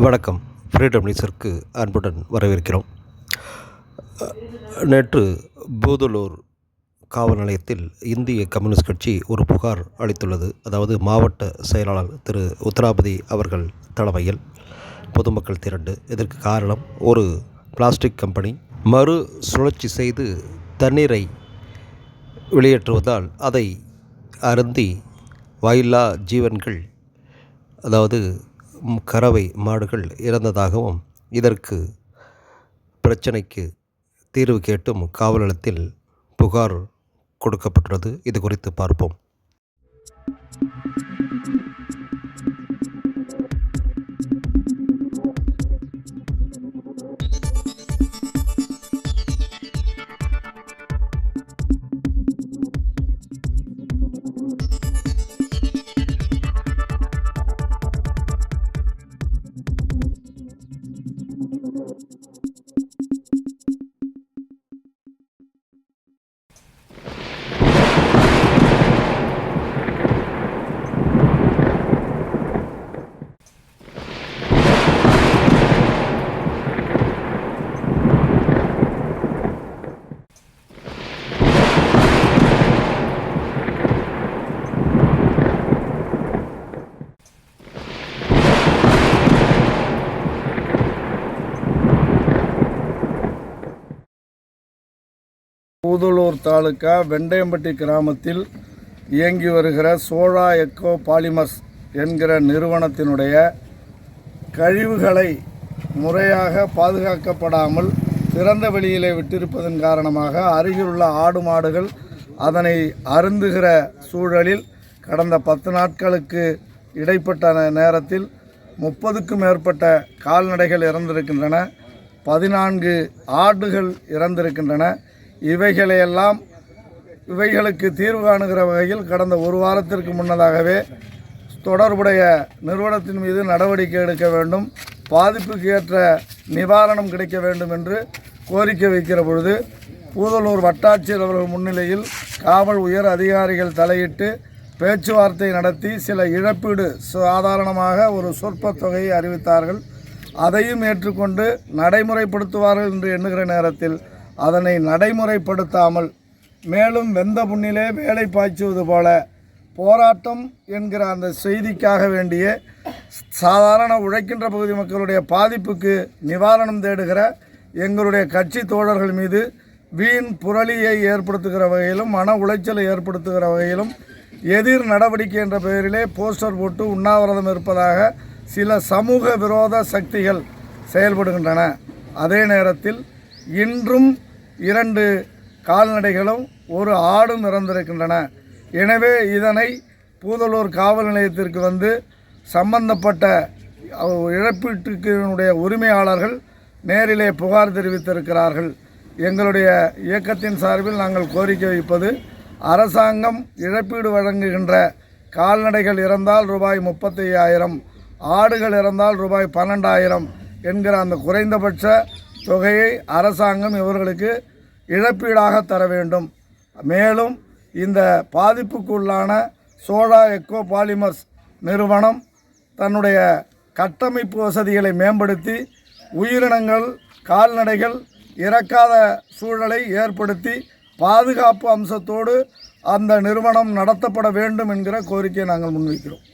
வணக்கம். ஃப்ரீடம் நியூஸிற்கு அன்புடன் வரவேற்கிறோம். நேற்று பூதலூர் காவல் நிலையத்தில் இந்திய கம்யூனிஸ்ட் கட்சி ஒரு புகார் அளித்துள்ளது. அதாவது மாவட்ட செயலாளர் திரு உத்தராபதி அவர்கள் தலைமையில் பொதுமக்கள் திரண்டு, இதற்கு காரணம் ஒரு பிளாஸ்டிக் கம்பெனி மறு சுழற்சி செய்து தண்ணீரை வெளியேற்றுவதால் அதை அருந்தி வாயில்லா ஜீவன்கள், அதாவது கறவை மாடுகள் இறந்ததாகவும், இதற்கு பிரச்சனைக்கு தீர்வு கேட்டும் காவல் நிலையத்தில் புகார் கொடுக்கப்பட்டுள்ளது. இது குறித்து பார்ப்போம். பூதலூர் தாலுகா வெண்டையம்பட்டி கிராமத்தில் இயங்கி வருகிற சோழா எக்கோ பாலிமர்ஸ் என்கிற நிறுவனத்தினுடைய கழிவுகளை முறையாக பாதுகாக்கப்படாமல் திறந்த வெளியிலே விட்டிருப்பதன் காரணமாக அருகிலுள்ள ஆடு மாடுகள் அதனை அருந்துகிற சூழலில் கடந்த 10 நாட்களுக்கு இடைப்பட்ட நேரத்தில் 30க்கும் மேற்பட்ட கால்நடைகள் இறந்திருக்கின்றன. 14 ஆடுகள் இறந்திருக்கின்றன. இவைகளுக்கு தீர்வு காணுகிற வகையில் கடந்த ஒரு வாரத்திற்கு முன்னதாகவே தொடர்புடைய நிறுவனத்தின் மீது நடவடிக்கை எடுக்க வேண்டும், பாதிப்புக்கு ஏற்ற நிவாரணம் கிடைக்க வேண்டும் என்று கோரிக்கை வைக்கிற பொழுது பூதலூர் வட்டாட்சியர் அவர்கள் முன்னிலையில் காவல் உயர் அதிகாரிகள் தலையிட்டு பேச்சுவார்த்தை நடத்தி சில இழப்பீடு சாதாரணமாக ஒரு சொற்ப தொகையை அறிவித்தார்கள். அதையும் ஏற்றுக்கொண்டு நடைமுறைப்படுத்துவார்கள் என்று எண்ணுகிற நேரத்தில் அதனை நடைமுறைப்படுத்தாமல் மேலும் வெந்த புண்ணிலே வேலை பாய்ச்சுவது போல போராட்டம் என்கிற அந்த செய்திக்காக வேண்டிய சாதாரண உழைக்கின்ற பகுதி மக்களுடைய பாதிப்புக்கு நிவாரணம் தேடுகிற எங்களுடைய கட்சி தோழர்கள் மீது வீண் புரளியை ஏற்படுத்துகிற வகையிலும் மன உளைச்சலை ஏற்படுத்துகிற வகையிலும் எதிர் நடவடிக்கை என்ற பெயரிலே போஸ்டர் போட்டு உண்ணாவிரதம் இருப்பதாக சில சமூக விரோத சக்திகள் செயல்படுகின்றன. அதே நேரத்தில் இன்றும் 2 கால்நடைகளும் ஒரு ஆடும் இறந்திருக்கின்றன. எனவே இதனை பூதலூர் காவல் நிலையத்திற்கு வந்து சம்பந்தப்பட்ட இழப்பீட்டுக்கினுடைய உரிமையாளர்கள் நேரிலே புகார் தெரிவித்திருக்கிறார்கள். எங்களுடைய இயக்கத்தின் சார்பில் நாங்கள் கோரிக்கை வைப்பது, அரசாங்கம் இழப்பீடு வழங்குகின்ற கால்நடைகள் இறந்தால் ரூபாய் 35,000, ஆடுகள் இறந்தால் ரூபாய் 12,000 என்கிற அந்த குறைந்தபட்ச தொகையை அரசாங்கம் இவர்களுக்கு இழப்பீடாக தர வேண்டும். மேலும் இந்த பாதிப்புக்குள்ளான சோழா எக்கோ பாலிமர்ஸ் நிறுவனம் தன்னுடைய கட்டமைப்பு வசதிகளை மேம்படுத்தி உயிரினங்கள் கால்நடைகள் இறக்காத சூழலை ஏற்படுத்தி பாதுகாப்பு அம்சத்தோடு அந்த நிறுவனம் நடத்தப்பட வேண்டும் என்கிற கோரிக்கையை நாங்கள் முன்வைக்கிறோம்.